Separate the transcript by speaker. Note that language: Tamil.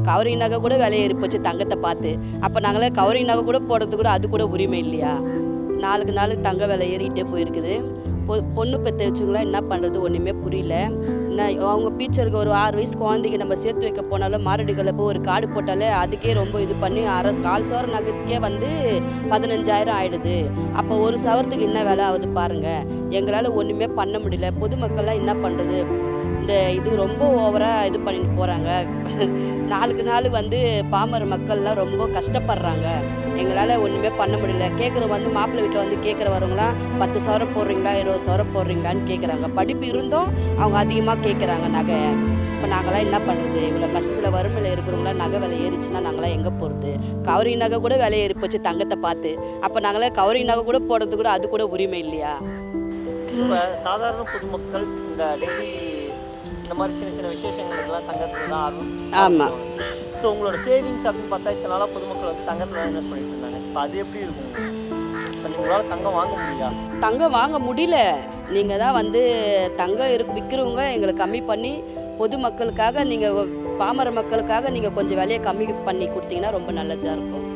Speaker 1: கவரிங் நகை கூட விலை ஏறி போச்சு தங்கத்தை பார்த்து. அப்போ நாங்களே கவரிங் நகை கூட போடுறது கூட அது கூட உரிமை இல்லையா? நாளுக்கு தங்க விலை ஏறிக்கிட்டே போயிருக்குது. பொண்ணு பெற்று வச்சுங்களா என்ன பண்ணுறது ஒன்றுமே புரியல. அவங்க டீச்சருக்கு ஒரு 6 வயசு குழந்தைக்கு நம்ம சேர்த்து வைக்க போனாலும் மாரடிகளை போய் ஒரு கார்டு போட்டாலே அதுக்கே ரொம்ப இது பண்ணி கால் சவர நகைக்கே வந்து 15,000 ஆகிடுது. அப்போ ஒரு சவரத்துக்கு என்ன விலை ஆகுது பாருங்கள். எங்களால் ஒன்றுமே பண்ண முடியல. பொதுமக்கள்லாம் என்ன பண்ணுறது? இந்த இது ரொம்ப ஓவராக இது பண்ணிட்டு போகிறாங்க. நாளுக்கு வந்து பாமர மக்கள்லாம் ரொம்ப கஷ்டப்படுறாங்க. எங்களால் ஒன்றுமே பண்ண முடியல. கேட்குற வந்து மாப்பிள்ளை வீட்டில் வந்து கேட்குற வரவங்களாம் 10 சவரம் போடுறீங்களா 20 சவரம் போடுறீங்களான்னு கேட்குறாங்க. படிப்பு இருந்தும் அவங்க அதிகமாக கேட்குறாங்க நகை. இப்போ நாங்களாம் என்ன பண்ணுறது? இவ்வளோ கஷ்டத்தில் வறுமையில் இருக்கிறவங்களாம் நகை விலை ஏறிச்சுன்னா நாங்களாம் எங்கே போகிறது? கவரிங் நகை கூட விலை ஏறி போச்சு தங்கத்தை பார்த்து. அப்போ நாங்களே கவரிங் நகை கூட போடுறது கூட அது கூட உரிமை இல்லையா?
Speaker 2: இப்போ சாதாரண பொதுமக்கள் இந்த டெய்லி இந்த மாதிரி சின்ன விசேஷங்களுக்கெல்லாம் தங்கத்தில் தான் ஆர்வம்.
Speaker 1: ஆமாம்.
Speaker 2: ஸோ உங்களோட சேவிங்ஸ் அப்படின்னு பார்த்தா இத்தனை நாளாக பொதுமக்கள் வந்து தங்கத்தில் தான் இன்வெஸ்ட் பண்ணிட்டு இருந்தாங்க. இப்போ அது எப்படி இருக்கும்? இப்போ உங்களால் தங்கம் வாங்க முடியல.
Speaker 1: தங்கம் வாங்க முடியல. நீங்கள் தான் வந்து தங்கம் விற்கிறவங்க எங்களுக்கு கம்மி பண்ணி பொதுமக்களுக்காக நீங்கள் பாமர மக்களுக்காக நீங்கள் கொஞ்சம் விலையை கம்மி பண்ணி கொடுத்தீங்கன்னா ரொம்ப நல்லதாக இருக்கும்.